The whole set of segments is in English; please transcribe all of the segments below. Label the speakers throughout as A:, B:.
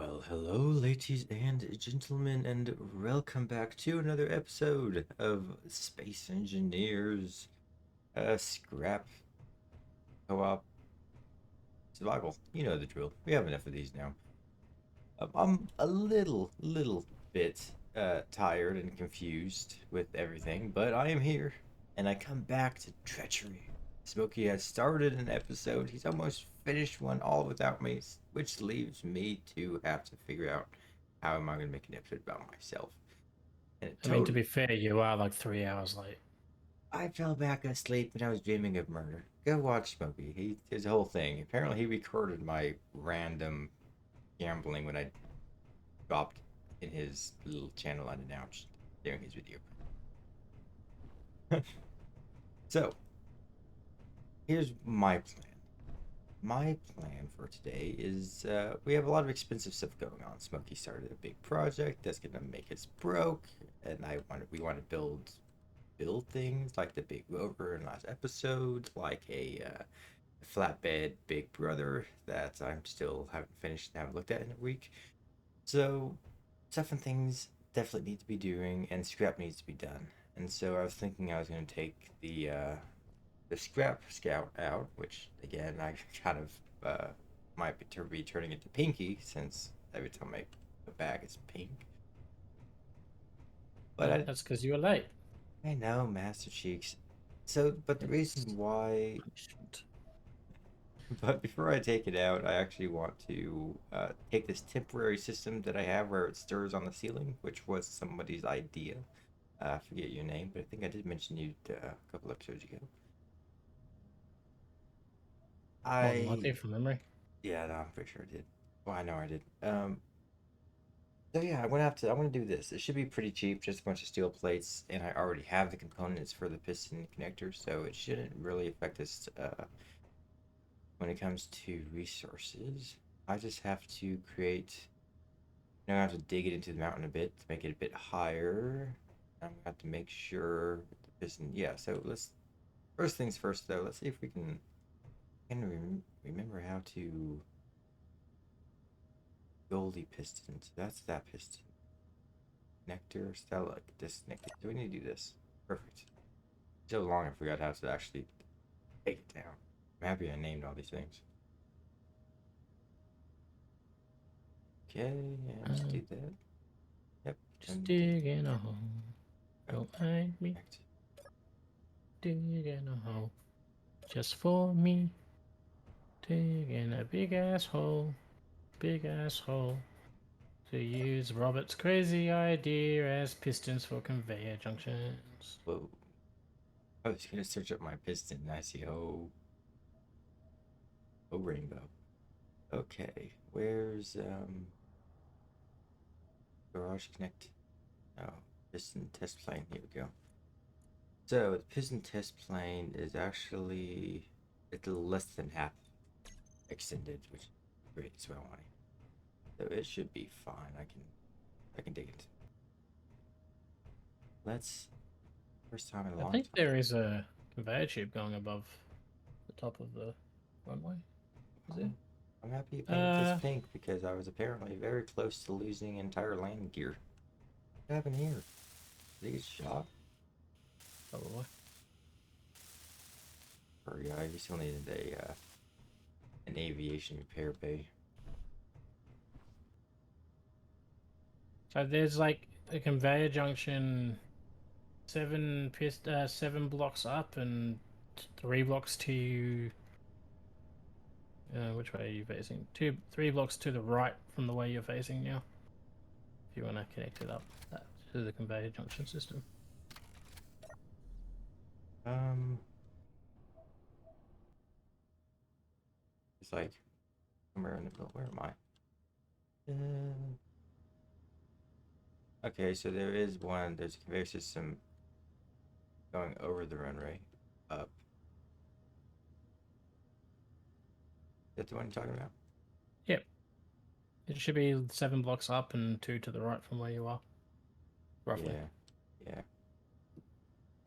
A: Well, hello, ladies and gentlemen, and welcome back to another episode of Space Engineers Scrap Co-op Survival. You know the drill. We have enough of these now. I'm a little bit tired and confused with everything, but I am here, and I come back to treachery. Smokey has started an episode. He's almost finished one all without me, which leaves me to have to figure out how am I going to make an episode about myself. And it
B: I mean, to
A: totally,
B: be fair, you are like 3 hours late.
A: I fell back asleep when I was dreaming of murder. Go watch Smokey. His whole thing. Apparently, he recorded my random gambling when I dropped in his little channel unannounced during his video. So, here's my plan. My plan for today is we have a lot of expensive stuff going on. Smokey started a big project that's gonna make us broke, and we want to build things like the big rover in last episode, like a flatbed Big Brother that I'm still haven't finished and haven't looked at in a week. So stuff and things definitely need to be doing, and scrap needs to be done. And so I was thinking I was going to take the scrap scout out, which again I kind of might be turning into Pinky since every time I go back it's pink. But
B: That's because you were late.
A: I know Master Cheeks. So, but the reason
B: It's
A: why
B: punishment.
A: But before I take it out, I actually want to take this temporary system that I have where it stirs on the ceiling, which was somebody's idea. I forget your name, but I think I did mention you a couple episodes ago.
B: More than likely from memory.
A: Yeah, no, I'm pretty sure I did. Well, I know I did. So yeah, I'm gonna do this. It should be pretty cheap, just a bunch of steel plates, and I already have the components for the piston connector, so it shouldn't really affect us when it comes to resources. I just have to create. Now I have to dig it into the mountain a bit to make it a bit higher. I'm gonna have to make sure the piston. Yeah, so let's first things first though. Let's see if we remember how to Goldie pistons. That's that piston. Nectar, Stella, disconnected. Do we need to do this? Perfect. So long I forgot how to actually take it down. I'm happy I named all these things. Okay, yeah, let's do that. Yep.
B: Just
A: And
B: digging a hole.
A: oh,
B: Don't mind me
A: connect.
B: digging a hole. Just for me. Digging a big ass hole. Big ass hole. To use Robert's crazy idea as pistons for conveyor junctions.
A: Whoa. I was gonna search up my piston and I see rainbow. Okay, where's garage connect? Oh, piston test plane. Here we go. So the piston test plane is actually a little less than half extended, which is great. That's what I wanted. So it should be fine. I can dig it. Let's first time in a
B: I
A: long
B: think
A: time.
B: there is a conveyor tube going above the top of the runway. Is it?
A: Oh, I'm happy you painted this pink because I was apparently very close to losing entire landing gear. What happened here? Did he get shot?
B: Probably.
A: Or yeah, you still needed a an aviation repair bay.
B: So there's like a conveyor junction, seven blocks up and 3 blocks to. Which way are you facing? 3 blocks to the right from the way you're facing now. If you want to connect it up to the conveyor junction system.
A: Um, it's like somewhere in the middle. Where am I? Okay, so there is one. There's a conveyor system going over the runway up. Is that the one you're talking about?
B: Yep. It should be 7 blocks up and 2 to the right from where you are, roughly.
A: Yeah, yeah.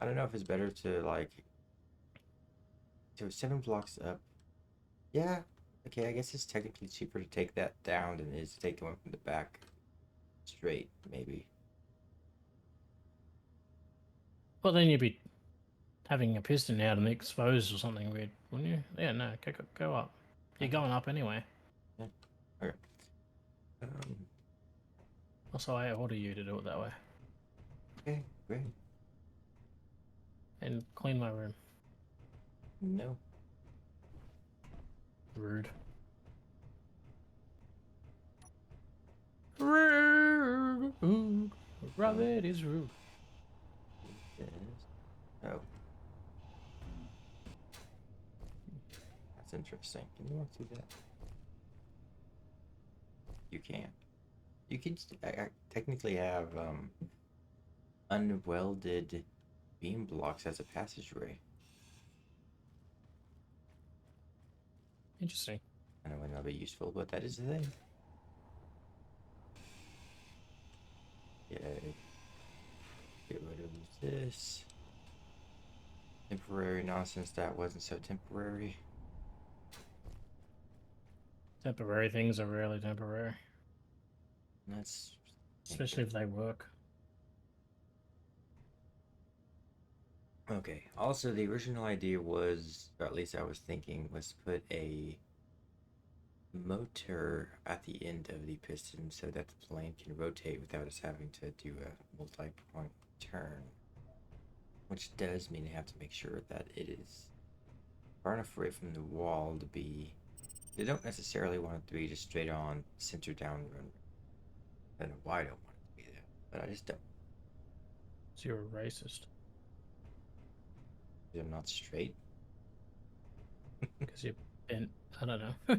A: I don't know if it's better to like. So 7 blocks up. Yeah, Okay, I guess it's technically cheaper to take that down than it is to take the one from the back straight, maybe.
B: Well, then you'd be having a piston out and exposed or something weird, wouldn't you? Yeah, no, go up. You're
A: Okay.
B: going up anyway.
A: Yeah. Okay. Um,
B: Also, I order you to do it that way.
A: okay, great.
B: And clean my room.
A: No.
B: Rude. Rude. Rabbit is rude.
A: Yes. Oh, that's interesting. Can you walk through that? You can. You can technically have unwelded beam blocks as a passageway.
B: Interesting.
A: I know it might not be useful, but that is the thing. Yay. Get rid of this. Temporary nonsense that wasn't so temporary.
B: Temporary things are rarely temporary,
A: Let's think
B: especially if they work.
A: okay. Also, the original idea was, or at least I was thinking, was to put a motor at the end of the piston so that the plane can rotate without us having to do a multi-point turn. Which does mean I have to make sure that it is far enough away from the wall to be. They don't necessarily want it to be just straight on, center down run. I don't know why I don't want it to be that, but I just don't.
B: So you're a racist
A: Because I'm not straight.
B: because you're bent. I don't know.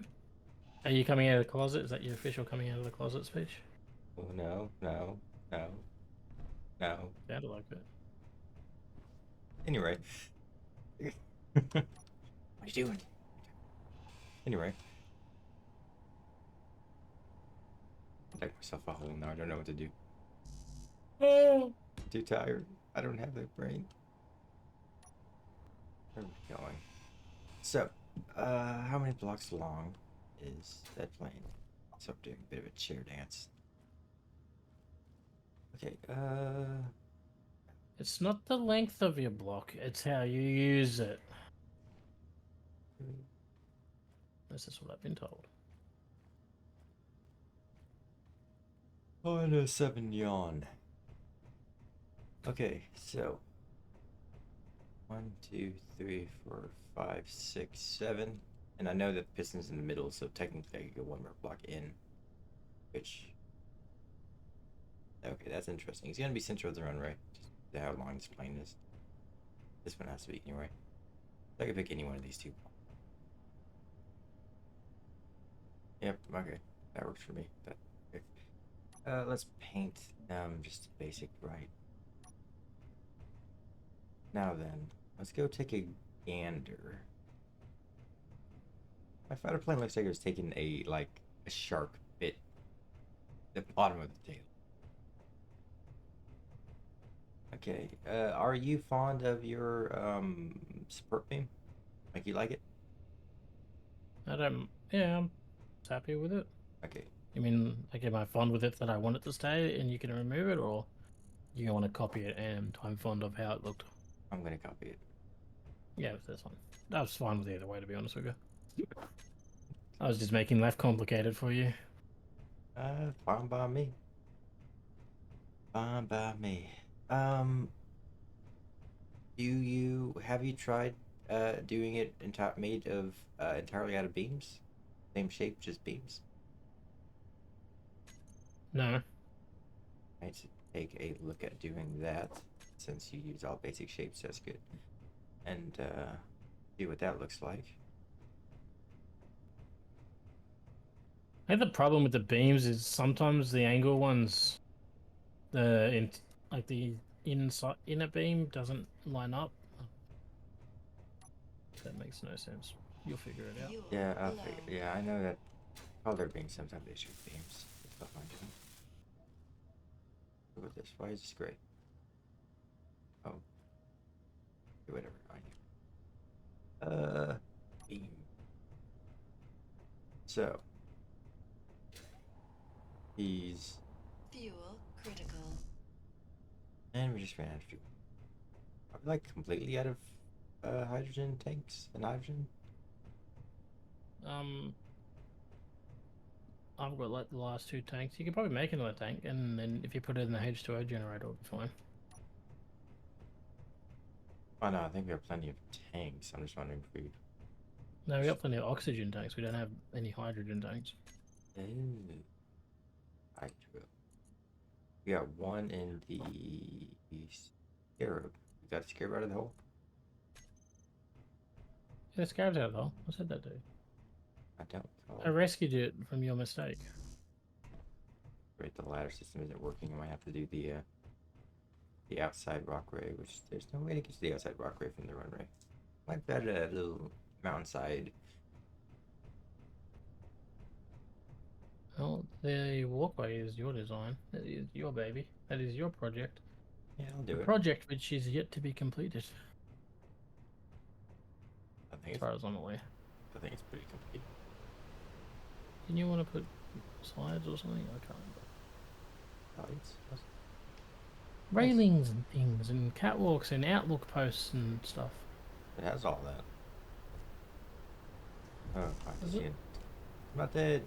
B: Are you coming out of the closet? Is that your official coming out of the closet speech?
A: Oh, no, no, no, no.
B: Sounded like it.
A: Anyway. What are you doing? Anyway. I dug myself a hole now. I don't know what to do.
B: Oh.
A: Too tired. I don't have the brain. Where are we going? So, how many blocks long is that plane? So I'm doing a bit of a chair dance. Okay,
B: It's not the length of your block, it's how you use it. This is what I've been told.
A: oh, and a 7 yawn. Okay, so 1, 2, 3, 4, 5, 6, 7. And I know that the piston's in the middle, so technically I could go one more block in. Which, okay, that's interesting. It's gonna be center of the runway. Just how long this plane is. This one has to be anyway. So I could pick any one of these two. Yep, okay. That works for me. Okay. Let's paint them just basic right. Now then, let's go take a gander. My fighter plane looks like it was taking a sharp bit at the bottom of the tail. Okay, are you fond of your support beam? Like you like it?
B: I don't. Yeah, I'm happy with it.
A: Okay,
B: You mean, like, am I fond with it that I want it to stay and you can remove it, or you want to copy it and I'm fond of how it looked?
A: I'm gonna copy it.
B: Yeah, that's fine. I was fine with either way, to be honest with you. I was just making life complicated for you.
A: Fine by me. Fine by me. Um, have you tried doing it made of entirely out of beams? Same shape, just beams?
B: No.
A: Right, so take a look at doing that since you use all basic shapes. That's good. And see what that looks like.
B: I think the problem with the beams is sometimes the angle ones, the in, like the inside inner beam doesn't line up. That makes no sense. You'll figure it out.
A: Yeah, yeah, I know that color beams sometimes they shoot beams. Stuff like that. Look at this. Why is this gray? Oh, okay, whatever. I knew. Beam. So these,
C: Fuel critical.
A: and we just ran out of fuel. Are we like completely out of hydrogen tanks and hydrogen?
B: Um, I've got like the last 2 tanks. You could probably make another tank, and then if you put it in the H2O generator, it'll be fine.
A: Oh no, I think we have plenty of tanks. I'm just wondering if we.
B: No, we got plenty of oxygen tanks. We don't have any hydrogen tanks.
A: Oh, hydro. We got one in the scarab. You got the scarab out of the hole?
B: Yeah, the scarab's out though. I said that, dude.
A: I don't.
B: I rescued it from your mistake.
A: Great, the ladder system isn't working. I might have to do the outside rock ray, which there's no way to get to the outside rock ray from the runway. Might bet a little mountainside.
B: Well, the walkway is your design. That is your baby. That is your project.
A: Yeah, I'll do
B: A
A: it.
B: project which is yet to be completed,
A: I think
B: as far as I'm aware.
A: it's pretty complete.
B: Didn't you want to put slides or something? I can't remember.
A: Oh, it's
B: Railings and things, and catwalks and outlook posts and stuff.
A: it has all that. Oh, I
B: Is
A: see
B: it?
A: it. About that.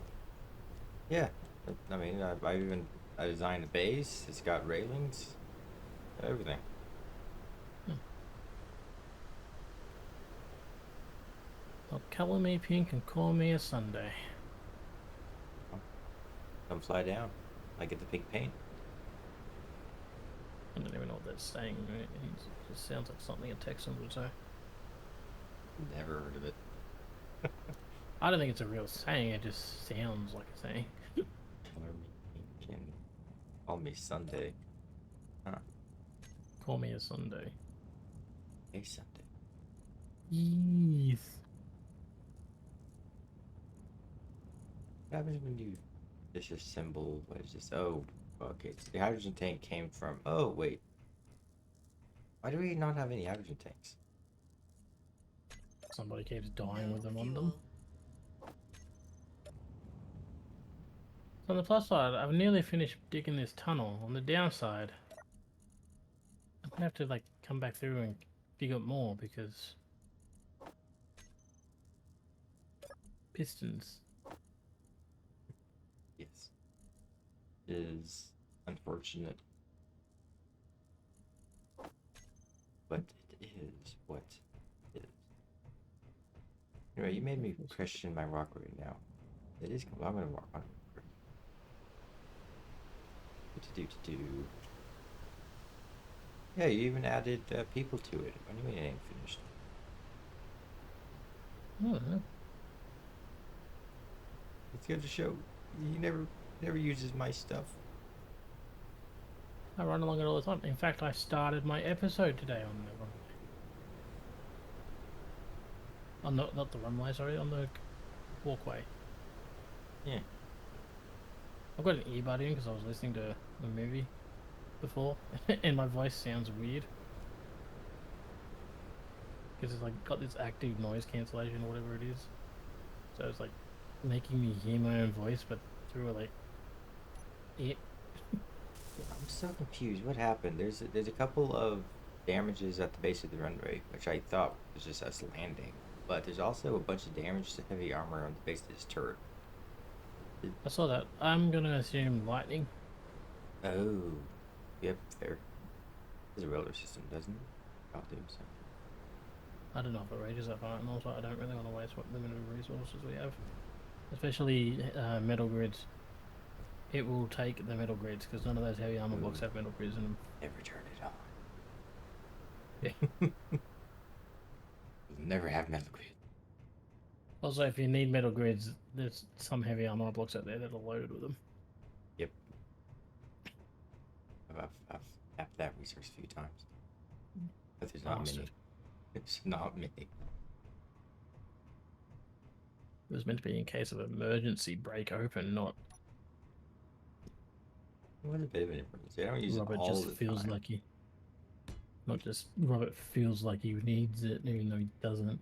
A: Yeah, I mean, I designed the base. It's got railings, everything.
B: Well, color me pink and call me a Sunday.
A: Come fly down. I get the pink paint.
B: I don't even know what that's saying. It just sounds like something a Texan would say.
A: Never heard of it.
B: I don't think it's a real saying. It just sounds like a saying.
A: Color me pink and call me Sunday. Huh?
B: Call me a Sunday.
A: Hey, Sunday.
B: Yes.
A: What happens when you disassemble? What is this? Oh, okay. So the hydrogen tank came from. Oh, wait. Why do we not have any hydrogen tanks?
B: Somebody keeps dying
C: No
B: with them on
C: fuel.
B: them. So on the plus side, I've nearly finished digging this tunnel. On the downside, I'm gonna have to like come back through and dig up more because pistons.
A: Yes. Is unfortunate. But it is what it is. Anyway, you made me question my rock right now. It is. Well, I'm gonna walk on it. What to do? Yeah, you even added people to it. What do you mean it ain't finished?
B: I don't know.
A: It's good to show. He never uses my stuff.
B: I run along it all the time. In fact, I started my episode today on the runway. Not the runway, sorry, on the walkway.
A: Yeah.
B: I've got an earbud in because I was listening to the movie before, and my voice sounds weird because it's like got this active noise cancellation or whatever it is. So it's like making me hear my own voice, but through like it.
A: I'm so confused. What happened? There's a couple of damages at the base of the runway, which I thought was just us landing. But there's also a bunch of damage to heavy armor on the base of this turret.
B: I saw that. I'm gonna assume lightning.
A: Oh, yep, fair. There's a railroad system, doesn't it? I'll do so.
B: I don't know if it reaches that far, and also I don't really want to waste what limited resources we have, especially metal grids. It will take the metal grids because none of those heavy armor blocks have metal grids in them.
A: Never turn it
B: Yeah.
A: on. We'll never have metal grid.
B: Also, if you need metal grids, there's some heavy armor blocks out there that are loaded with them.
A: Yep. I've tapped that resource a few times. But there's not many.
B: Bastard.
A: It's not many.
B: It was meant to be in case of emergency break open, not
A: It was a bit of an emergency. I don't use
B: Robert
A: it all
B: just
A: the
B: feels
A: time.
B: like he. Not just Robert feels like he needs it, even though he doesn't.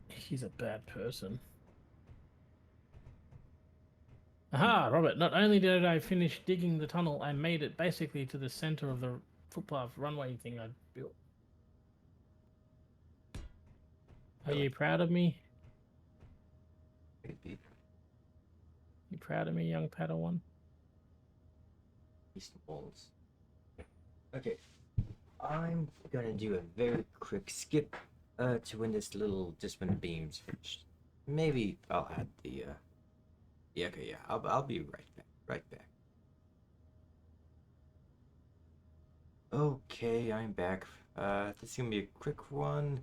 B: He's a bad person. Aha, Robert, not only did I finish digging the tunnel, I made it basically to the center of the footpath runway thing I built. Are
A: Really?
B: you proud of me?
A: Maybe.
B: You proud of me, young Padawan?
A: East walls. Okay. I'm gonna do a very quick skip to when this little just when the beam's finished. Maybe I'll add the yeah, okay, yeah. I'll be right back. Right back. Okay, I'm back. This is gonna be a quick one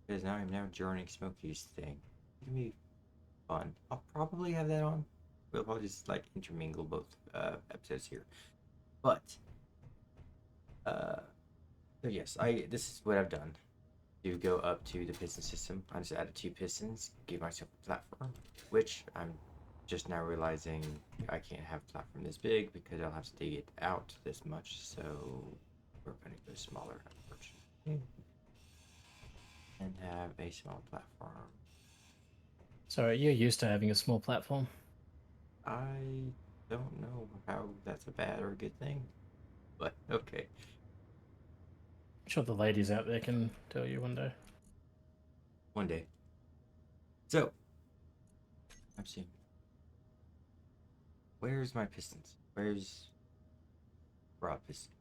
A: because now I'm now joining Smokey's thing. It's gonna be fun. I'll probably have that on. We'll probably just like intermingle both episodes here. But so yes, this is what I've done. To go up to the piston system, I just added 2 pistons, gave myself a platform, which I'm just now realizing I can't have a platform this big because I'll have to dig it out this much, so we're gonna go smaller, unfortunately. And have a small platform.
B: Sorry, you're used to having a small platform.
A: I don't know how that's a bad or a good thing, but okay.
B: I'm sure the ladies out there can tell you one day.
A: One day. So, I'm seeing. Where's my pistons? Where's Rob piston?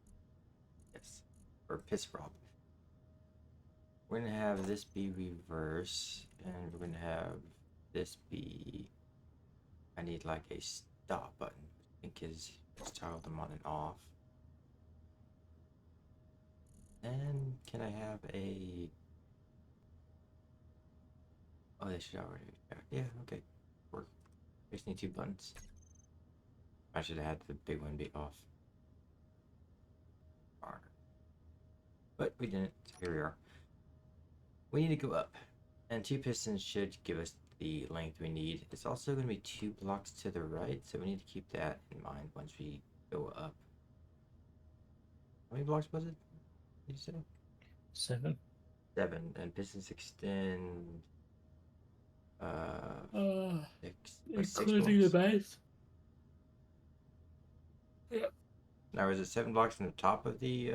A: Yes. Or piss Rob. We're gonna have this be reverse, and we're gonna have this be. I need like a stop button. I think is toggle them on and off. And can I have a? Oh, they should already. Yeah, okay. Work. Just need 2 buttons. I should have had the big one be off. Darn. But we didn't. So here we are. We need to go up, and 2 pistons should give us the length we need. It's also going to be 2 blocks to the right, so we need to keep that in mind once we go up. How many blocks was it? Did you say?
B: 7.
A: 7, and pistons extend. 6. Or 6
B: Including the
A: blocks.
B: base. Yep.
A: Now is it 7 blocks from the top of the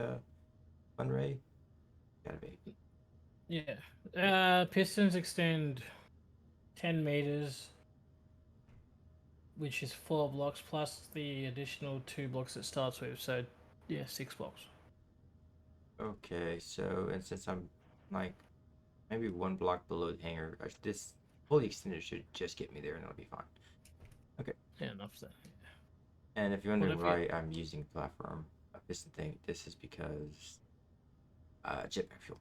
A: runway? Gotta be.
B: Yeah. Pistons extend 10 meters, which is 4 blocks plus the additional 2 blocks it starts with. So, yeah, 6 blocks.
A: Okay, so and since I'm like maybe 1 block below the hangar, this fully extended should just get me there and it'll be fine. Okay.
B: Yeah, enough said.
A: And if you're wondering
B: What if
A: why I'm using platform piston thing, this is because jetpack fuel.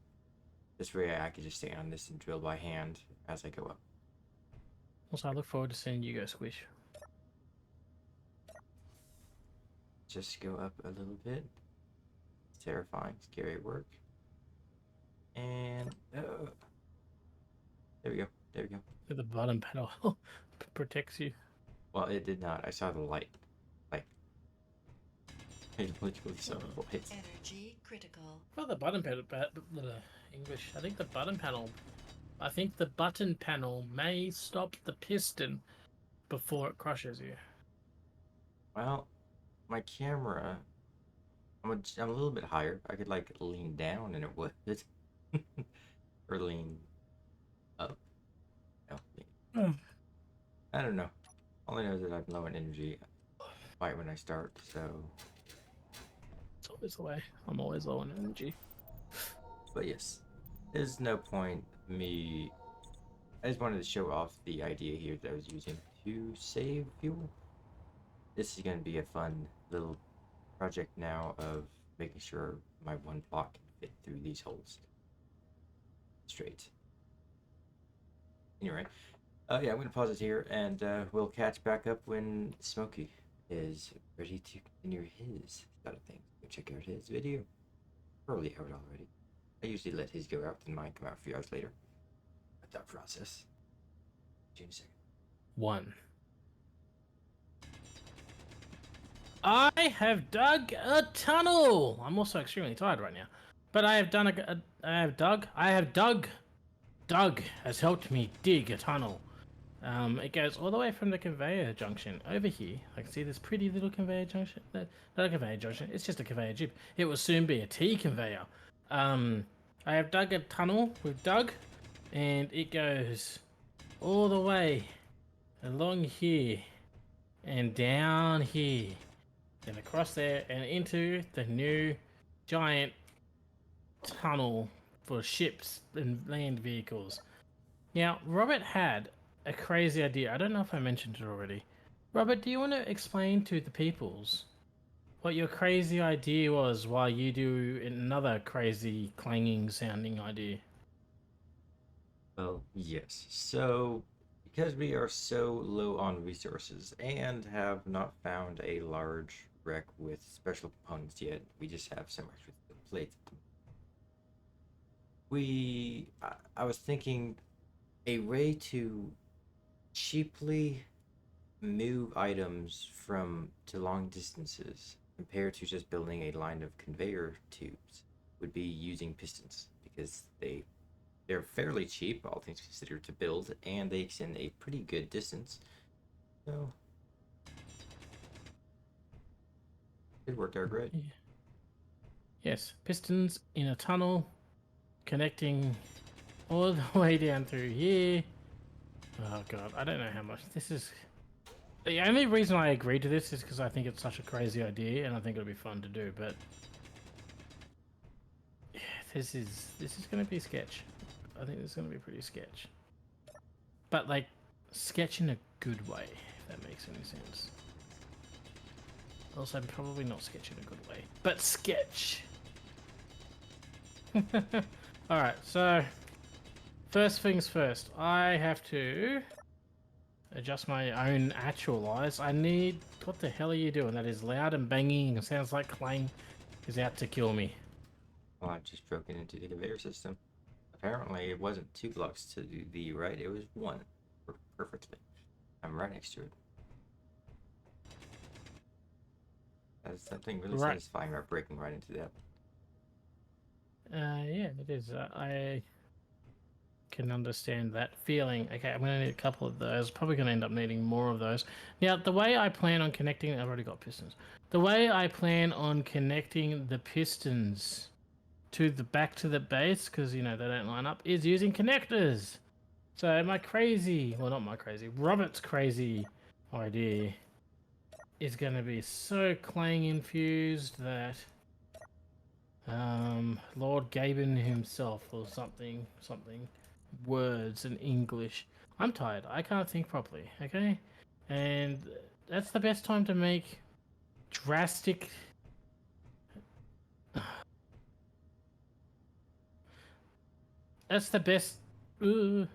A: This way I can just stay on this and drill by hand as I go up.
B: Also, I look forward to seeing you go squish.
A: Just go up a little bit. It's terrifying, scary work. And there we go. There we go.
B: The bottom panel protects you.
A: Well, it did not. I saw the light. Like, I literally saw the lights.
C: Energy critical.
B: Well, the button panel, English. I think the button panel may stop the piston before it crushes you.
A: Well, my camera, I'm a little bit higher. I could like lean down and it would, or lean up. No, I don't know. All I know is that I'm low in energy right when I start. So,
B: It's always the way. I'm always low on energy.
A: but yes, there's no point me. I just wanted to show off the idea here that I was using to save fuel. This is going to be a fun little project now of making sure my 1 block can fit through these holes straight. Anyway, yeah, I'm going to pause it here and we'll catch back up when Smokey is ready to continue his side of things. Go check out his video. Probably out already. I usually let his go out and mine come out a few hours later. A thought process. See you in a second.
B: 1. I have dug a tunnel. I'm also extremely tired right now, but I have dug. Doug has helped me dig a tunnel. It goes all the way from the conveyor junction over here. I can see this pretty little conveyor junction. Not a conveyor junction. It's just a conveyor jib. It will soon be a T conveyor. I have dug a tunnel with Doug, and it goes all the way along here and down here, and across there and into the new giant tunnel for ships and land vehicles. Now, Robert had a crazy idea. I don't know if I mentioned it already. Robert, do you want to explain to the peoples what your crazy idea was while you do another crazy clanging sounding idea?
A: Well, yes. So, because we are so low on resources and have not found a large wreck with special components yet, we just have some extra plates. I was thinking a way to cheaply move items from to long distances compared to just building a line of conveyor tubes would be using pistons because they're fairly cheap, all things considered, to build, and they extend a pretty good distance. So it worked out great.
B: Yes, pistons in a tunnel connecting all the way down through here. Oh god, I don't know how much this is. The only reason I agreed to this is because I think it's such a crazy idea and I think it'll be fun to do, but yeah, this is going to be sketch. I think this is going to be pretty sketch. But like sketch in a good way, if that makes any sense. Also, probably not sketch in a good way, but sketch. Alright, so first things first, I have to adjust my own actualize. I need... What the hell are you doing? That is loud and banging. It sounds like Clang is out to kill me.
A: Well, I just broken into the conveyor system. Apparently, it wasn't 2 blocks to the right, it was one. Perfectly. I'm right next to it. That's something really
B: Right.
A: satisfying about breaking right into that.
B: Yeah, it is. I can understand that feeling. Okay, I'm going to need a couple of those. Probably going to end up needing more of those. Now, the way I plan on connecting... I've already got pistons. The way I plan on connecting the pistons to the back to the base, because, you know, they don't line up, is using connectors. So my crazy... Well, not my crazy. Robert's crazy idea is going to be so Clang infused that... Lord Gaben himself or something, words in English. I'm tired. I can't think properly, okay? And that's the best time to make drastic... That's the best... Okay.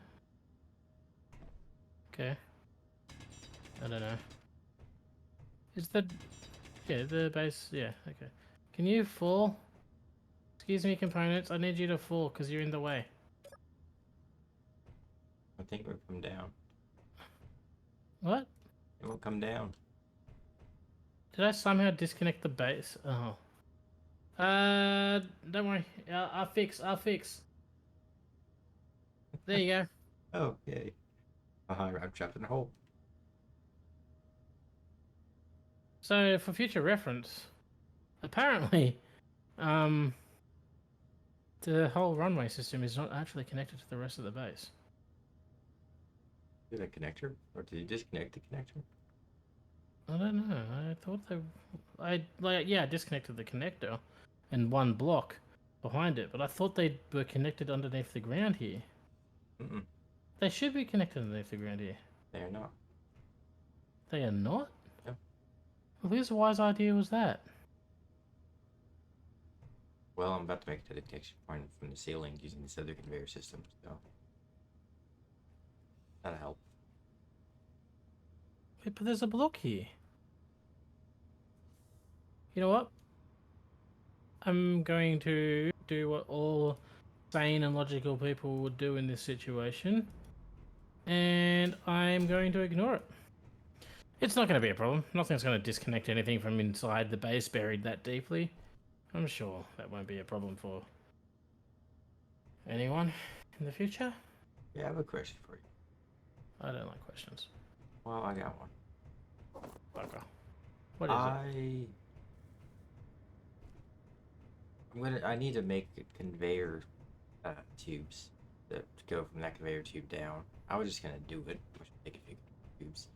B: I don't know. Is the... Yeah, the base... Yeah, okay. Can you fall? Excuse me, components. I need you to fall because you're in the way.
A: I think it will come down.
B: What?
A: It will come down.
B: Did I somehow disconnect the base? Oh. Don't worry. I'll fix. There you go.
A: Okay. I'm trapped in a hole.
B: So, for future reference, apparently, the whole runway system is not actually connected to the rest of the base.
A: Did I connector? Or did you disconnect the connector?
B: I don't know. I thought I disconnected the connector and one block behind it, but I thought they were connected underneath the ground here.
A: Mm-mm.
B: They should be connected underneath the ground here.
A: They are not.
B: They are not?
A: No.
B: Well, whose wise idea was that?
A: Well, I'm about to make a detection point from the ceiling using this other conveyor system, so that'll help.
B: Wait, but there's a block here. You know what? I'm going to do what all sane and logical people would do in this situation. And I'm going to ignore it. It's not going to be a problem. Nothing's going to disconnect anything from inside the base buried that deeply. I'm sure that won't be a problem for anyone in the future.
A: Yeah, I have a question for you.
B: I don't like questions.
A: Well, I got one.
B: Bugger. What is it?
A: I need to make conveyor tubes to go from that conveyor tube down. I was just gonna do it, which would take a few tubes.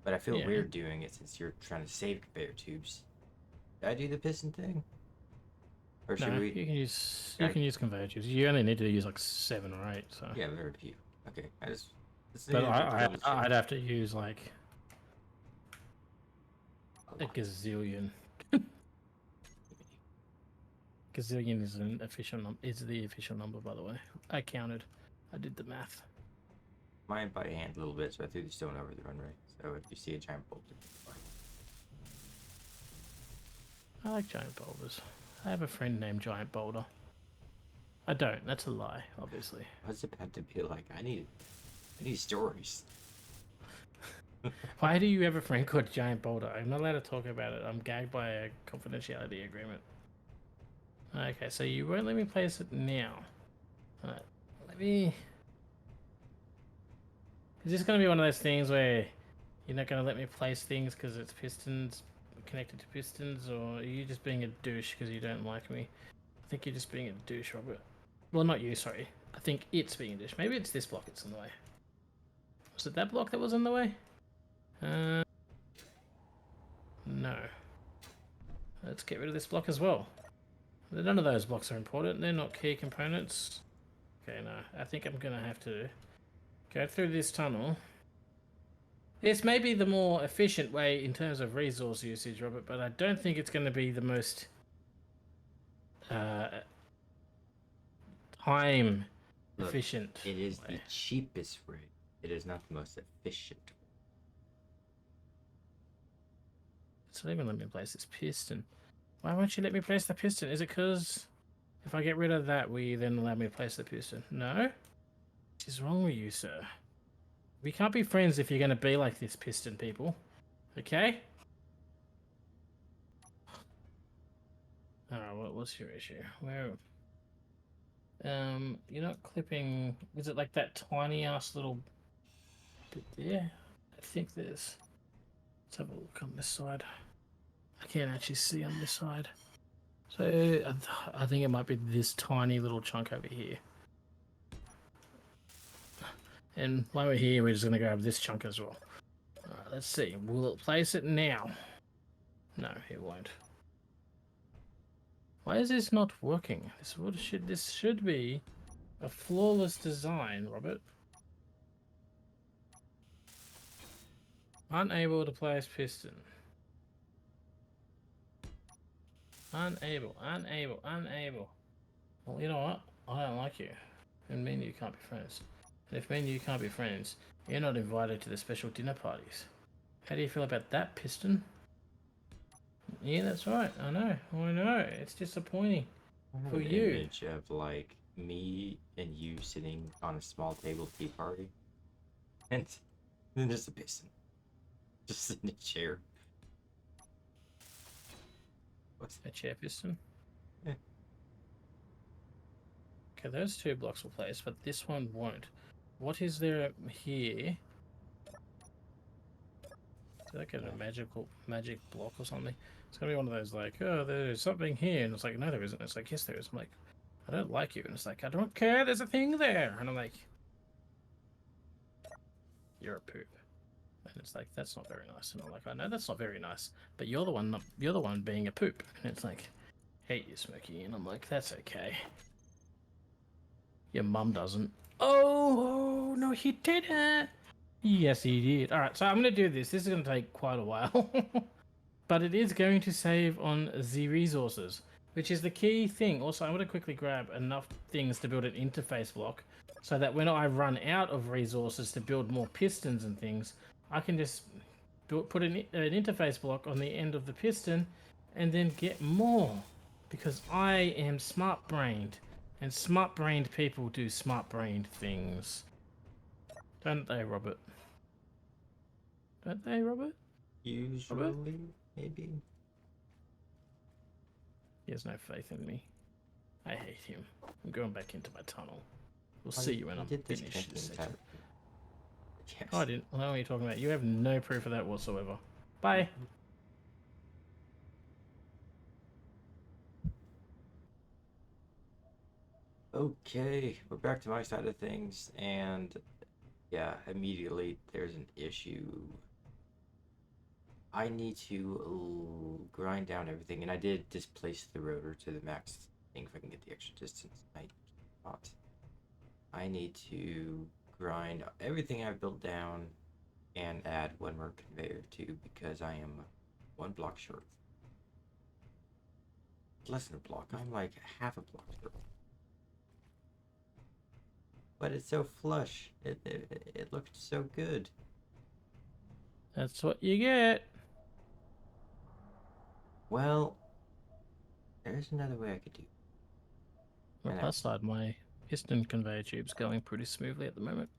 A: But I feel
B: Yeah.
A: weird doing it since you're trying to save conveyor tubes. Did I do the piston thing? Or should
B: No,
A: we?
B: you can use conveyor tubes. You only need to use like 7 or 8. So.
A: Yeah, very few. Okay, I just.
B: But
A: needed to double check.
B: I'd have to use like a gazillion. Gazillion is an official is the official number, by the way. I counted. I did the math.
A: Mine by hand a little bit, so I threw the stone over the runway. So if you see a giant boulder,
B: I like giant boulders. I have a friend named Giant Boulder. I don't. That's a lie, obviously.
A: what's it about to be like? I need stories.
B: Why do you have a friend called Giant Boulder? I'm not allowed to talk about it. I'm gagged by a confidentiality agreement. Okay, so you won't let me place it now. Alright, let me... Is this going to be one of those things where you're not going to let me place things because it's pistons connected to pistons, or are you just being a douche because you don't like me? I think you're just being a douche, Robert. Well, not you, sorry. I think it's being a douche. Maybe it's this block that's in the way. Was it that block that was in the way? No. Let's get rid of this block as well. None of those blocks are important. They're not key components. Okay, no. I think I'm going to have to go through this tunnel. This may be the more efficient way in terms of resource usage, Robert, but I don't think it's going to be the most time efficient.
A: It is
B: way.
A: the cheapest way. It is not the most efficient.
B: It's not even let me place this piston. Why won't you let me place the piston? Is it because if I get rid of that, will you then allow me to place the piston? No? What is wrong with you, sir? We can't be friends if you're going to be like this, piston people. Okay? Alright, what's your issue? Where... you're not clipping... Is it like that tiny-ass little bit there? I think there's... Let's have a look on this side. I can't actually see on this side. So, I think it might be this tiny little chunk over here. And while we're here, we're just going to grab this chunk as well. Alright, let's see. Will it place it now? No, it won't. Why is this not working? This should be a flawless design, Robert. Unable to place piston. Unable. Well, you know what? I don't like you. And me and you can't be friends. And if me and you can't be friends, you're not invited to the special dinner parties. How do you feel about that, piston? Yeah, that's right. I know. It's disappointing
A: I
B: for
A: have an
B: you.
A: image of like me and you sitting on a small table tea party, and then just a piston, just in a chair. What's
B: A chair piston?
A: Yeah.
B: Okay, those 2 blocks will place, but this one won't. What is there here? Is that like a magic block or something? It's gonna be one of those like, oh, there's something here, and it's like, no, there isn't. It's like, yes, there is. I'm like, I don't like you, and it's like, I don't care. There's a thing there, and I'm like, you're a poop, and it's like, that's not very nice, and I'm like, I know that's not very nice, but you're the one being a poop, and it's like, hate you, Smokey, and I'm like, that's okay. Your mum doesn't. Oh no, he didn't. Yes, he did. All right, so I'm going to do this. This is going to take quite a while. But it is going to save on the resources, which is the key thing. Also, I'm going to quickly grab enough things to build an interface block so that when I run out of resources to build more pistons and things, I can just put an interface block on the end of the piston and then get more. Because I am smart-brained. And smart-brained people do smart-brained things. Don't they, Robert? Don't they, Robert?
A: usually maybe?
B: He has no faith in me. I hate him. I'm going back into my tunnel. We'll see you when I'm finished.
A: Yes.
B: Oh, I didn't know what you're talking about. You have no proof of that whatsoever. Bye.
A: Okay, we're back to my side of things, and yeah, immediately there's an issue. I need to grind down everything, and I did displace the rotor to the max thing if I can get the extra distance. I cannot. I need to grind everything I've built down and add one more conveyor too because I am one block short. Less than a block. I'm like half a block short. But it's so flush. It looked so good.
B: That's what you get.
A: Well, there's another way I could do.
B: On the
A: And
B: plus side, my piston conveyor tube's going pretty smoothly at the moment.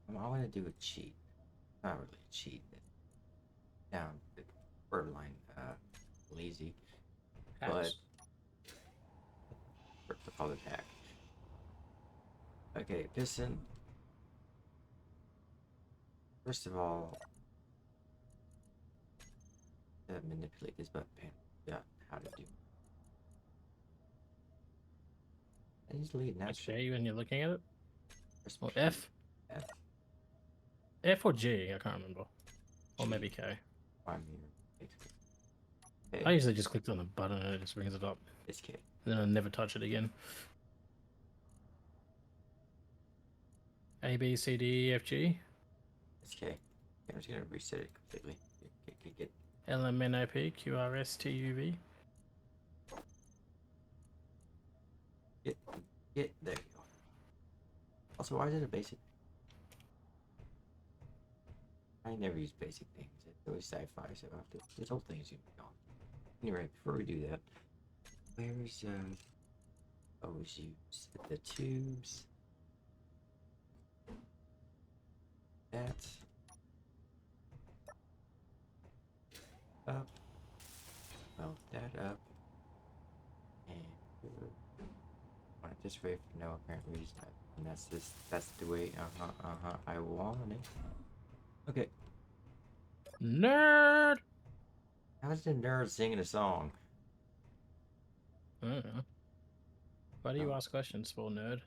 A: I want to do a cheat. Not really a cheat. Down the borderline lazy, but we'll call it hack. Okay, piston. First of all, manipulate this button panel. Yeah, how to do. I just leave
B: Like
A: naturally.
B: J when you're looking at it?
A: Press
B: Or
A: P,
B: F?
A: F,
B: F or G? I can't remember. Or
A: G.
B: maybe K.
A: I mean,
B: I
A: K.
B: usually just clicked on the button and it just brings it up.
A: It's K.
B: And then I never touch it again. A, B, C, D, E, F, G.
A: It's K. I'm just gonna reset it completely. Get.
B: L, M, N, O, P, Q, R, S, T, U, V.
A: There you go. Also, why is it a basic? I never use basic things. It's always sci-fi, so I have to. This whole thing is gonna be gone. Anyway, before we do that, where's always use the tubes. That up. Well, that up. And want it this way for no apparent reason. And that's the way, I want it. Okay.
B: Nerd!
A: How's the nerd singing a song?
B: I don't know. Why do you
A: Oh.
B: ask questions for, nerd?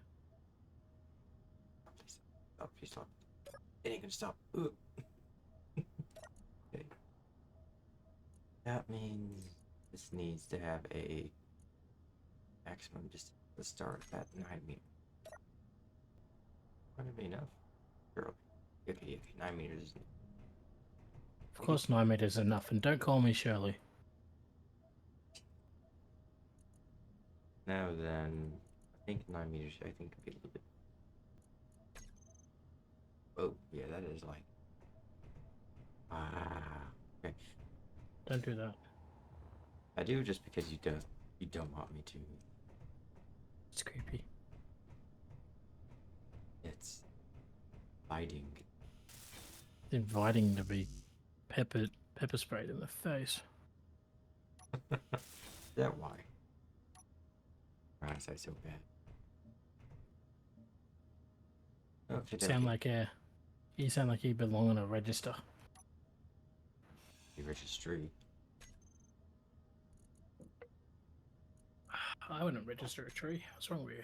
A: Please stop, please stop. It ain't gonna stop. Ugh. Okay. That means this needs to have a maximum distance to start at 9 meters. Wouldn't it be enough? Sure. Okay, 9 meters is
B: Of course 9 meters is enough, and don't call me Shirley.
A: now then. I think 9 meters, I think could be a little bit. Oh, yeah, that is like. Okay.
B: Don't do that.
A: I do just because you don't want me to.
B: It's creepy.
A: It's biting.
B: It's inviting to be pepper sprayed in the face.
A: Is that why? My eyesight's so bad. Okay,
B: You sound like you belong on a register.
A: the registry.
B: I wouldn't register a tree. What's wrong with you?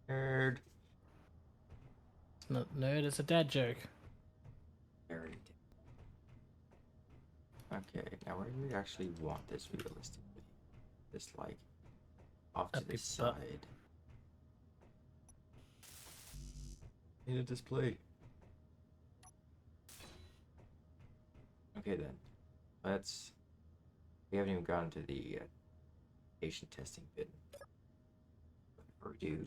A: Nerd.
B: It's not nerd, it's a dad joke.
A: Nerd. Okay, now where do we actually want this realistically? This like off to
B: Up
A: the
B: your butt.
A: side. In a display. Okay then. We haven't even gotten to the station testing bit. Before we do,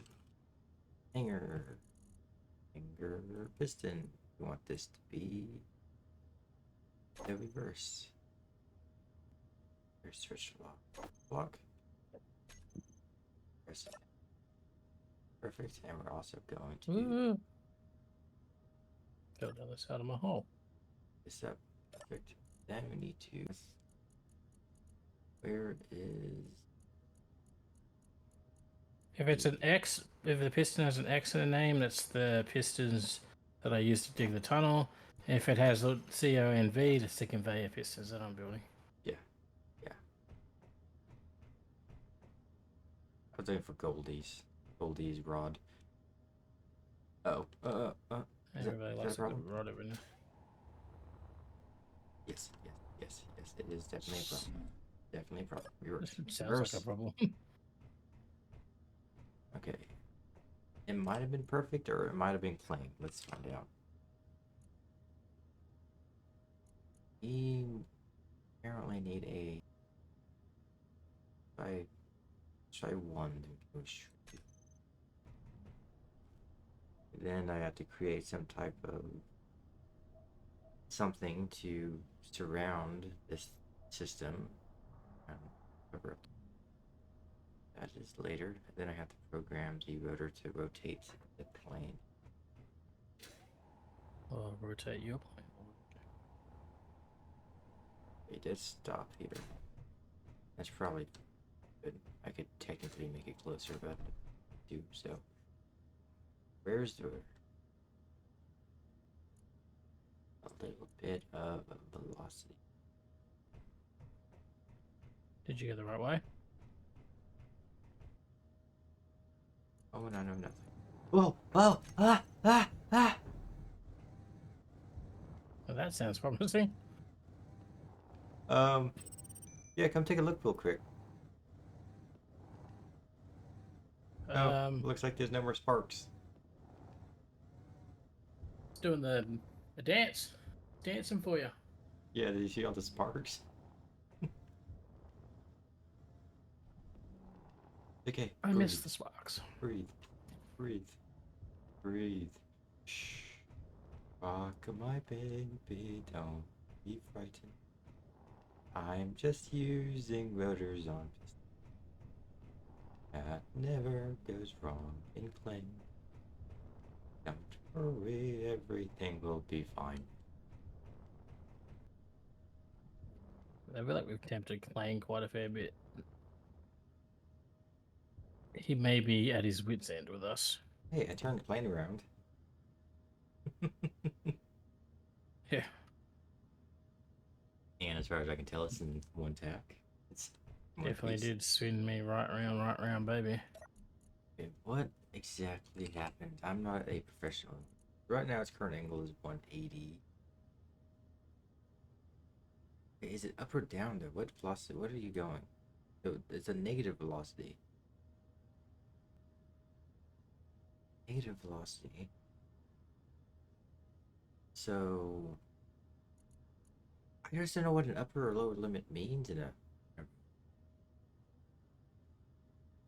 A: hanger piston. We want this to be the reverse. Here's switch block. Press it. Perfect, and we're also going to do
B: Go down the side of my hole.
A: this up. Perfect. Then we need to. Where is
B: If it's an X, if the piston has an X in the name, that's the pistons that I use to dig the tunnel. If it has a CONV, that's the conveyor pistons that I'm building.
A: Yeah. I was looking for Goldie's rod. Oh,
B: Everybody
A: is that
B: likes
A: a
B: a good
A: problem?
B: rod over there.
A: Yes. It is definitely a problem. Definitely a problem.
B: This sounds
A: Reverse.
B: like a problem.
A: Okay. It might have been perfect or it might have been clean. Let's find out. We apparently need a try one to go straight. Then I have to create some type of something to surround this system and cover up. That is later. Then I have to program the rotor to rotate the plane.
B: Or rotate your plane.
A: It did stop here. That's probably good. I could technically make it closer, but do so. Where's the a little bit of velocity?
B: Did you go the right way?
A: Oh, and I know nothing. Whoa! Oh! Ah! Ah! Ah!
B: Well, that sounds promising.
A: Yeah, come take a look real quick. Oh, looks like there's no more sparks.
B: It's doing the dance, dancing for you.
A: Yeah, did you see all the sparks? Okay,
B: I
A: breathe,
B: miss the sparks.
A: breathe, breathe, breathe. Shh. Rock my baby, don't be frightened. I'm just using rotors on pistons. That never goes wrong in Clang. Don't worry, everything will be fine.
B: I feel like we've tempted Clang quite a fair bit. He may be at his wit's end with us.
A: Hey, I turned the plane around.
B: Yeah.
A: And as far as I can tell, it's in one tack. It's one
B: Definitely
A: piece.
B: did spin me right round, baby.
A: Okay, what exactly happened? I'm not a professional. Right now, its current angle is 180. Is it up or down though? What velocity? What are you going? So it's a negative velocity. Negative velocity. So I just don't know what an upper or lower limit means in a.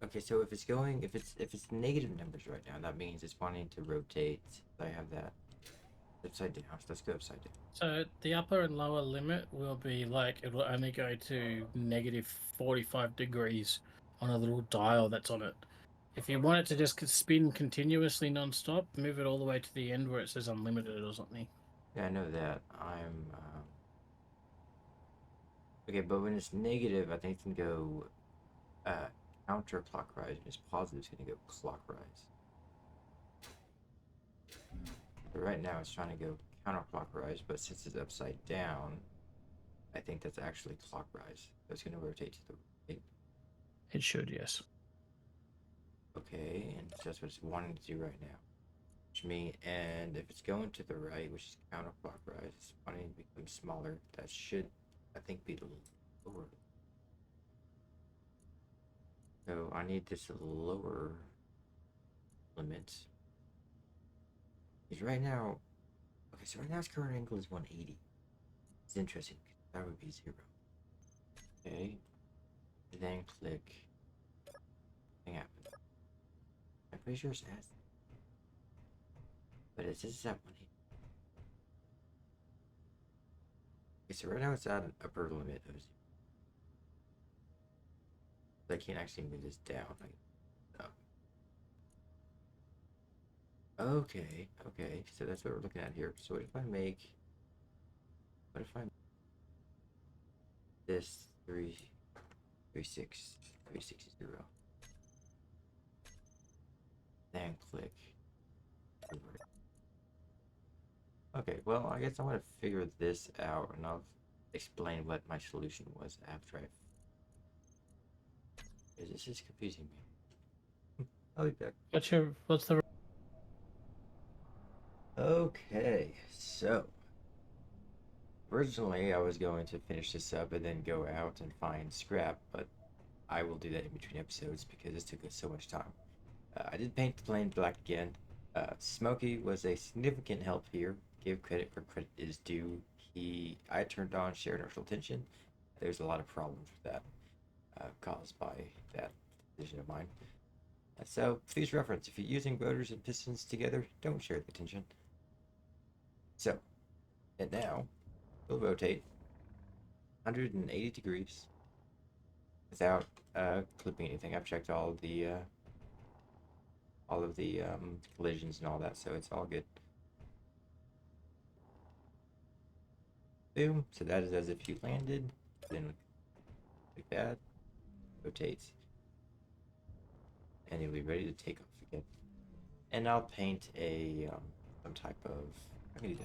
A: Okay, so if it's going, if it's negative numbers right now, that means it's wanting to rotate. I have that upside down. So let's go upside down.
B: So the upper and lower limit will be like it will only go to negative 45 degrees on a little dial that's on it. If you want it to just spin continuously non-stop, move it all the way to the end where it says unlimited or something.
A: Yeah, I know that. I'm okay, but when it's negative, I think it can go counterclockwise. When it's positive, it's gonna go clockwise. But right now, it's trying to go counterclockwise, but since it's upside down, I think that's actually clockwise. So it's gonna rotate to the right.
B: It should, yes.
A: Okay, and that's what it's wanting to do right now. Which means, and if it's going to the right, which is counterclockwise, it's wanting to become smaller. That should, I think, be lower. So I need this lower limit. Because right now, okay, so right now its current angle is 180. It's interesting. That would be 0. Okay. And then click. Nothing happened. I'm pretty sure it's at. But it says it's at 180. Okay, so right now it's at an upper limit of 0. I can't actually move this down. Okay, so that's what we're looking at here. So what if I make this 360? click. Okay, well, I guess I want to figure this out, and I'll explain what my solution was after I. Because this is confusing me. I'll be back.
B: What's the
A: Okay, so originally I was going to finish this up and then go out and find scrap, but I will do that in between episodes because this took us so much time. I did paint the plane black again. Smokey was a significant help here. Give credit where credit is due. I turned on shared inertial tension. There's a lot of problems with that caused by that decision of mine. So, please reference, if you're using rotors and pistons together, don't share the tension. So, and now, we'll rotate 180 degrees without clipping anything. I've checked all of the collisions and all that, so it's all good. Boom. So that is as if you landed. Then like that. Rotates. And you'll be ready to take off again. And I'll paint a some type of. I'm gonna do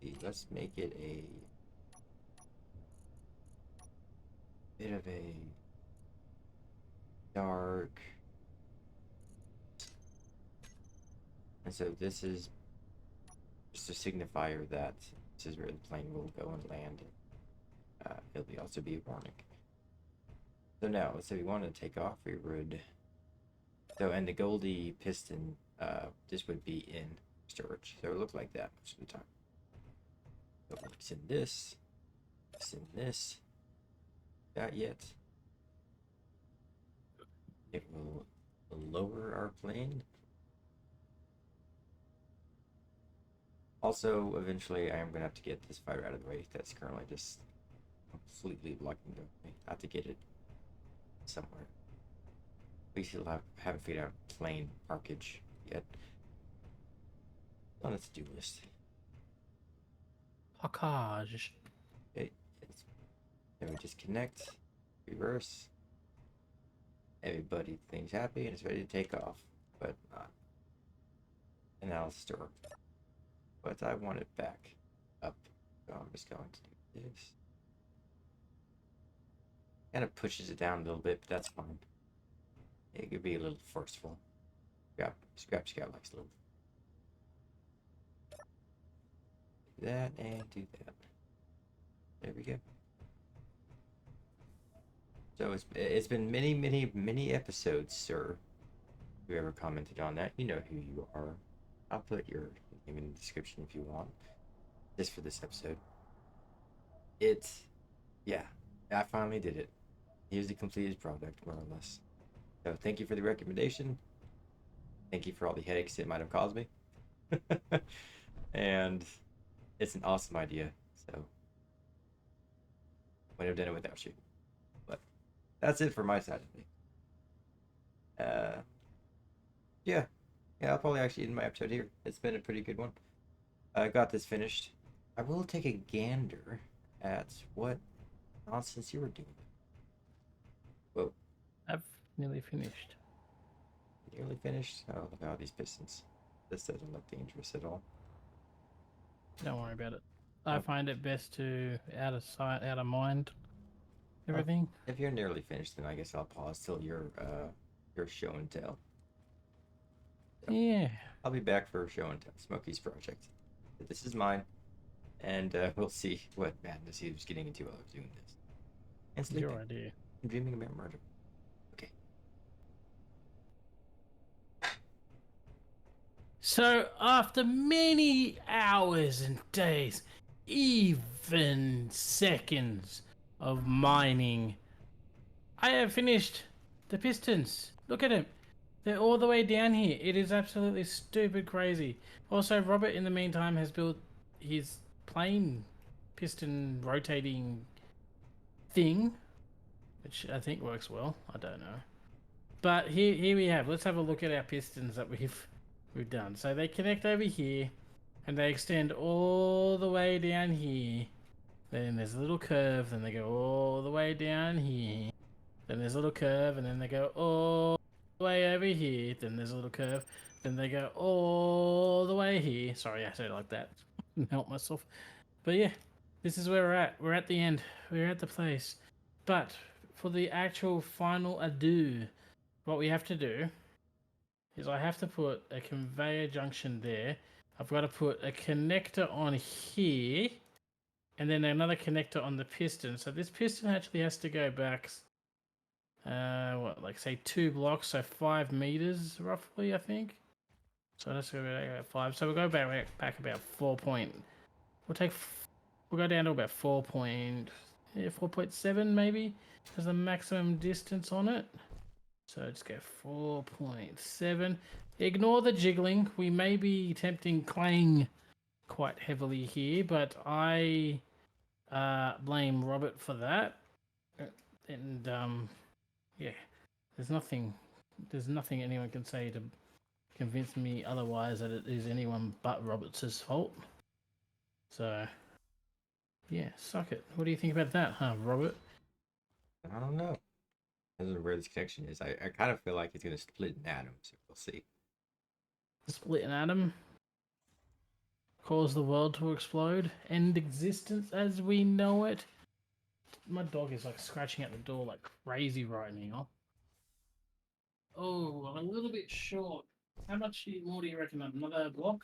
A: that. Let's make it a bit of a dark. And so this is just a signifier that this is where the plane will go and land. It'll also be a warning. So now, let's say we want to take off, we would. So, and the Goldie piston, this would be in storage. So it looked like that most of the time. So let's in this. Not yet. It will lower our plane. Also, eventually, I am going to have to get this fire out of the way. That's currently just completely blocking the way. I have to get it somewhere. We still haven't figured out plane parkage yet. On its to-do list.
B: package?
A: Okay, then we just connect, reverse. Everybody thinks happy and it's ready to take off, but not. And now it's store. But I want it back up, so I'm just going to do this. Kind of pushes it down a little bit, but that's fine. It could be a little forceful. Scrap likes a little. Do that and do that. There we go. So it's been many episodes, sir. If you ever commented on that, you know who you are. I'll put your name in the description if you want. Just for this episode. Yeah, I finally did it. Here's the completed product, more or less. So thank you for the recommendation. Thank you for all the headaches it might have caused me. And it's an awesome idea. So wouldn't have done it without you. But that's it for my side of me. Yeah, I'll probably actually end my episode here. It's been a pretty good one. I got this finished. I will take a gander at what nonsense you were doing. Whoa.
B: I've nearly finished.
A: Nearly finished? Oh, look at all these pistons. This doesn't look dangerous at all.
B: Don't worry about it. I find it best to out of sight, out of mind. Everything.
A: If you're nearly finished, then I guess I'll pause till your show and tell. So,
B: Yeah.
A: I'll be back for show and tell. Smokey's project. But this is mine, and we'll see what madness he was getting into while I was doing this. And sleeping.
B: Your idea.
A: And dreaming about murder. Okay.
B: So, after many hours and days, even seconds of mining, I have finished the pistons. Look at them. They're all the way down here. It is absolutely stupid crazy. Also, Robert, in the meantime, has built his plane piston rotating thing, which I think works well. I don't know. But here we have. Let's have a look at our pistons that we've done. So they connect over here, and they extend all the way down here. Then there's a little curve, then they go all the way down here. Then there's a little curve, and then they go all way over here, then there's a little curve, then they go all the way here. Sorry, I said it like that. Help myself. But yeah, this is where we're at. We're at the end. We're at the place. But for the actual final ado, what we have to do is I have to put a conveyor junction there. I've got to put a connector on here, and then another connector on the piston. So this piston actually has to go back, what, like say 2 blocks, so 5 meters roughly, I think. So let's go back about 5. So we'll go back about 4 point. We'll go down to about 4.7 maybe as the maximum distance on it. So just go 4.7. Ignore the jiggling. We may be tempting Clang quite heavily here, but I blame Robert for that. And yeah, there's nothing anyone can say to convince me otherwise that it is anyone but Robert's fault. So yeah, suck it. What do you think about that, huh, Robert?
A: I don't know. I don't know where this connection is. I kind of feel like it's going to split in atoms. So we'll see.
B: Split an atom, cause the world to explode, end existence as we know it. My dog is like scratching at the door like crazy right now. Oh, I'm a little bit short. How much more do you reckon? Another block?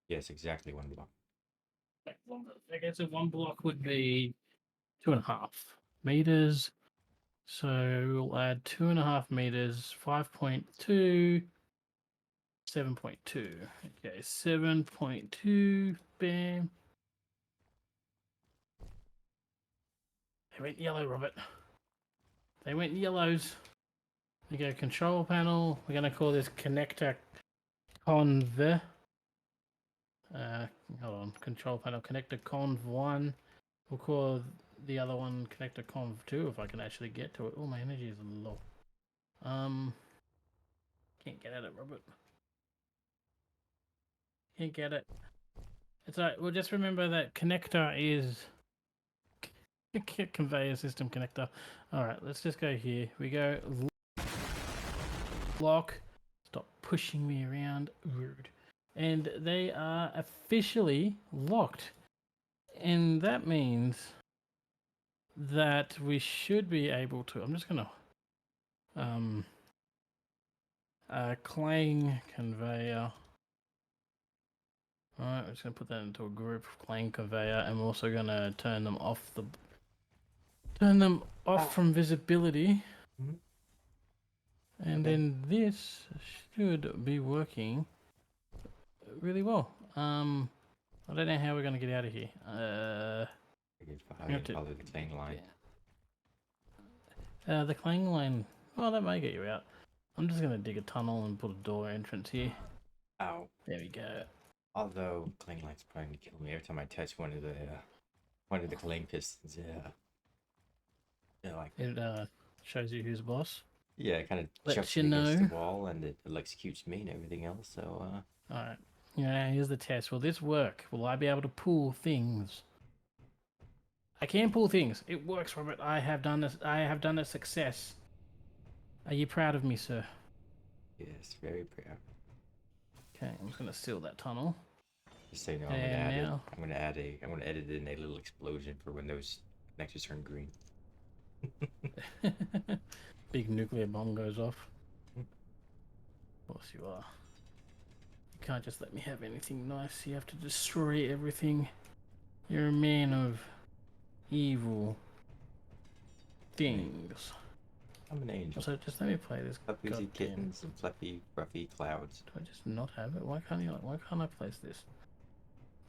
A: Yes, exactly 1 block.
B: I guess if 1 block would be 2.5 meters. So we'll add 2.5 meters, 5.2, 7.2. Okay, 7.2, bam. They went yellow, Robert. They went yellows. We go control panel. We're going to call this connector conv. Hold on, control panel connector conv 1. We'll call the other one connector conv 2 if I can actually get to it. Oh, my energy is low. Can't get at it, Robert. Can't get it. It's alright. We'll just remember that connector is conveyor system connector. Alright, let's just go here. We go lock. Stop pushing me around. Rude. And they are officially locked. And that means that we should be able to. I'm just gonna Clang conveyor. Alright, we're just gonna put that into a group of Clang conveyor, and we're also gonna turn them off from visibility.
A: Mhm.
B: And
A: Okay.
B: then this should be working really well. I don't know how we're gonna get out of here.
A: I guess
B: We have to-
A: follow the Clang line.
B: The Clang line. Well, that may get you out. I'm just gonna dig a tunnel and put a door entrance here.
A: Ow.
B: There we go.
A: Although Clang line's probably going to kill me every time I touch one of the Clang pistons. Yeah. Yeah, like
B: It shows you who's boss.
A: yeah, it kind of
B: Lets
A: chucks
B: you
A: me against
B: know.
A: the wall and it executes me and everything else. So
B: Alright. Yeah, here's the test. Will this work? Will I be able to pull things? I can pull things. It works, Robert. I have done this. I have done a success. Are you proud of me, sir?
A: yes, very proud.
B: Okay, I'm just gonna seal that tunnel.
A: Just so you know, I'm gonna edit in a little explosion for when those connectors turn green.
B: Big nuclear bomb goes off. Of course you are. You can't just let me have anything nice. You have to destroy everything. You're a man of evil things.
A: I'm an angel.
B: So just let me play this.
A: Fluffy
B: goddamn-
A: kittens and fluffy, fruffy clouds.
B: Do I just not have it? Why can't I place this?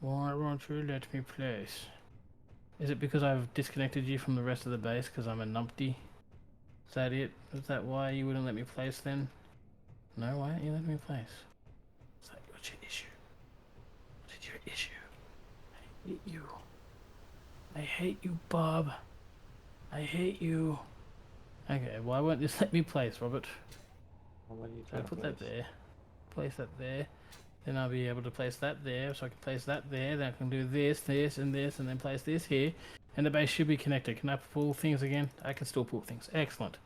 B: Why won't you let me place? Is it because I've disconnected you from the rest of the base because I'm a numpty? Is that it? Is that why you wouldn't let me place then? No, why don't you let me place? Is that what's your issue? What is your issue? I hate you. I hate you, Bob. I hate you. Okay, why won't this let me place, Robert?
A: Well, what are you
B: So I
A: trying to
B: put that
A: place?
B: there. Place that there. Then I'll be able to place that there, so I can place that there. Then I can do this, this, and this, and then place this here. And the base should be connected. Can I pull things again? I can still pull things. Excellent.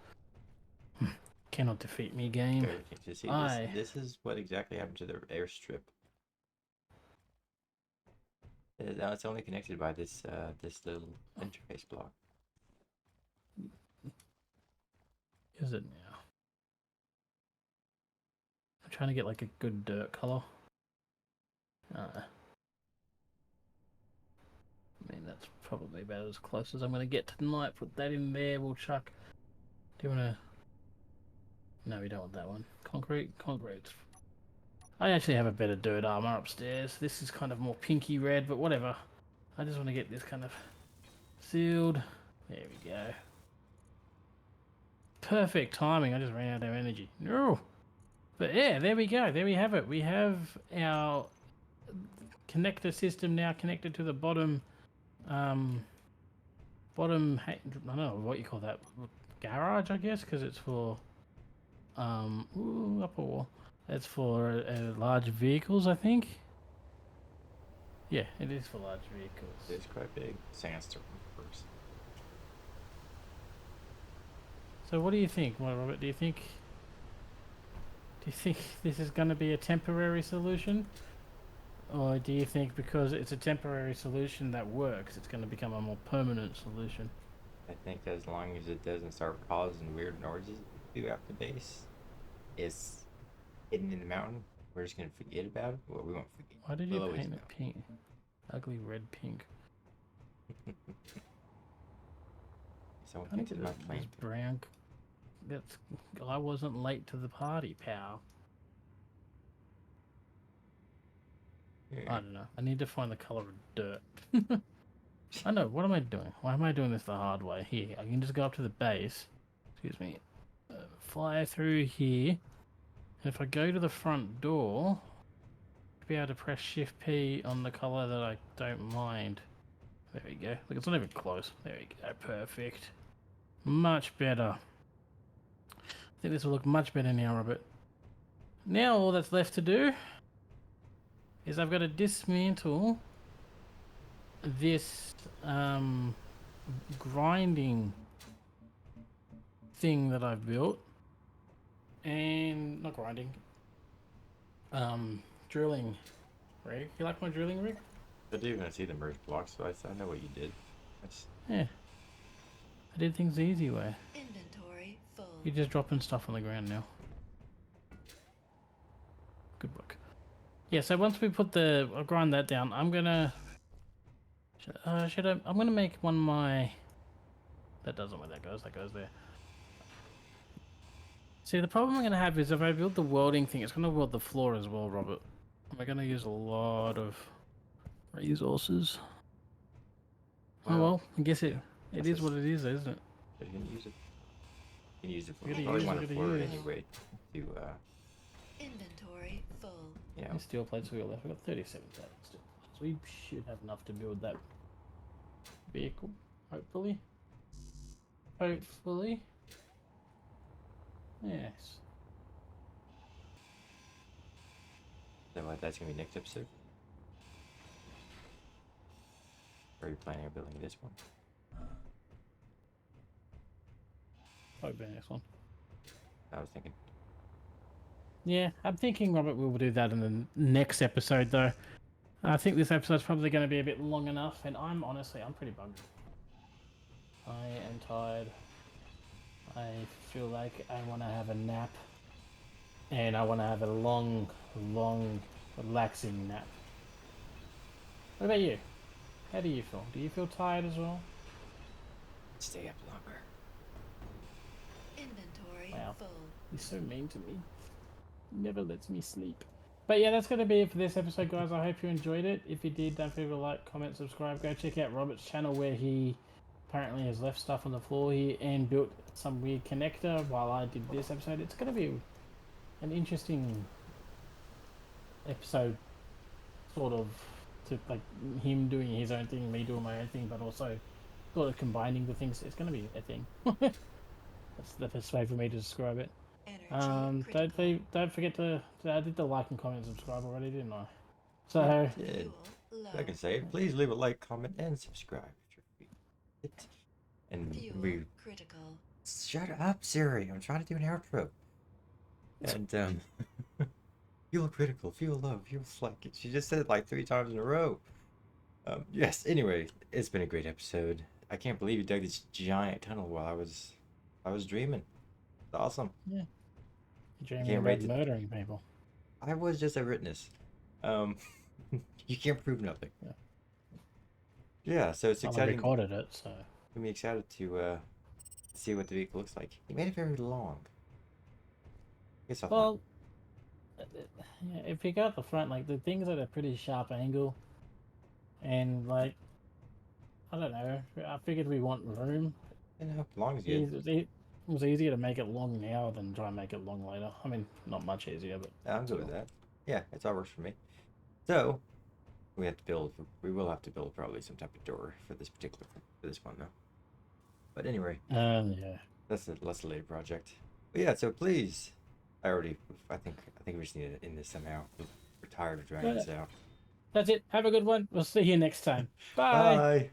B: cannot defeat me, game.
A: Very interesting. See,
B: I-
A: this is what exactly happened to the airstrip. Now it's only connected by this this little interface block.
B: Is it now? I'm trying to get like a good dirt color. I mean, that's probably about as close as I'm going to get tonight. Put that in there. We'll chuck. Do you want to? No, we don't want that one. Concrete. Concrete. I actually have a better dirt armor upstairs. This is kind of more pinky red, but whatever. I just want to get this kind of sealed. There we go. Perfect timing. I just ran out of energy. No. But yeah, there we go. There we have it. We have our connector system now connected to the bottom, I don't know what you call that, garage, I guess, because it's for, upper wall. It's for large vehicles, I think. Yeah, it is for large vehicles.
A: It's quite big. Sandstorm first.
B: So what do you think, Robert? Do you think this is going to be a temporary solution? Or do you think because it's a temporary solution that works, it's going to become a more permanent solution?
A: I think as long as it doesn't start causing weird noises throughout the base, it's hidden in the mountain. We're just gonna forget about it. Well, we won't forget.
B: Why did you
A: We'll always
B: paint
A: know.
B: it pink? Ugly red pink.
A: Someone
B: I think
A: fixed
B: it
A: my
B: was
A: plane.
B: brown. That's. I wasn't late to the party, pal. I don't know. I need to find the color of dirt. I know. What am I doing? Why am I doing this the hard way? Here, I can just go up to the base. Excuse me. Fly through here. And if I go to the front door, I'll be able to press Shift P on the color that I don't mind. There we go. Look, it's not even close. There we go. Perfect. Much better. I think this will look much better now, Robert. Now all that's left to do is I've got to dismantle this grinding thing that I've built, and not grinding, drilling rig. You like my drilling rig?
A: I didn't even see the merge blocks, so I know what you did. That's,
B: Yeah. I did things the easy way.
C: Inventory full.
B: You're just dropping stuff on the ground now. Good work. Yeah, so once we put I'll grind that down, I'm gonna, I'm gonna make one my, that doesn't where that goes there. See, the problem I'm gonna have is if I build the welding thing, it's gonna weld the floor as well, Robert. We're gonna use a lot of resources. Oh well, I guess it is what it is, isn't it?
A: but you can use it. You can use it for
B: We're gonna
A: probably
B: use,
A: one
B: we're
A: of
B: gonna
A: four
B: use.
A: anyway. To
C: Inventory full.
A: you know,
B: How many steel plates we got left? We got 37,000 steel plates. We should have enough to build that vehicle, hopefully. Hopefully. Yes.
A: then what? That's gonna be next episode. Or are you planning on building this one?
B: Probably the next one.
A: I was thinking.
B: Yeah, I'm thinking, Robert, we'll do that in the next episode, though. I think this episode's probably going to be a bit long enough, and I'm pretty bugged. I am tired. I feel like I want to have a nap, and I want to have a long, relaxing nap. What about you? How do you feel? Do you feel tired as well?
A: Stay up longer.
C: Inventory
B: Wow.
C: full.
B: He's so mean to me. He never lets me sleep. But yeah, that's going to be it for this episode, guys. I hope you enjoyed it. If you did, don't forget to like, comment, subscribe. Go check out Robert's channel where he apparently has left stuff on the floor here and built some weird connector while I did this episode. It's going to be an interesting episode, sort of, to like him doing his own thing, me doing my own thing, but also sort of combining the things. It's going to be a thing. That's the best way for me to describe it.
C: Energy critical.
B: Don't forget to I did the like and comment and subscribe already, didn't I? So
A: Did.
C: Fuel low.
A: I can say it. Please leave a like, comment, and subscribe if you're free. And
C: Fuel
A: we
C: critical.
A: shut up, Siri. I'm trying to do an outro. And fuel critical, fuel low, fuel slack. She just said it like 3 times in a row. Yes. Anyway, it's been a great episode. I can't believe you dug this giant tunnel while I was dreaming. It's awesome.
B: Yeah. Dreaming
A: can't
B: about
A: wait to-
B: murdering people.
A: I was just a witness. You can't prove nothing.
B: Yeah.
A: Yeah, so it's
B: I
A: exciting.
B: recorded it, so.
A: I'm excited to see what the vehicle looks like. He made it very long. Guess I'll
B: Well, yeah, if you go at the front, like the thing's at a pretty sharp angle, and like, I don't know. I figured we want room.
A: long as you.
B: It was easier to make it long now than try and make it long later. I mean, not much easier, but
A: I'm good with that. Yeah, it's all works for me. So we have to build. We will have to build probably some type of door for this one though. But anyway,
B: yeah.
A: that's a later project. But yeah, so please, I think we just need to end this somehow. We're tired of dragging this out.
B: That's it. Have a good one. We'll see you next time. Bye.
A: Bye.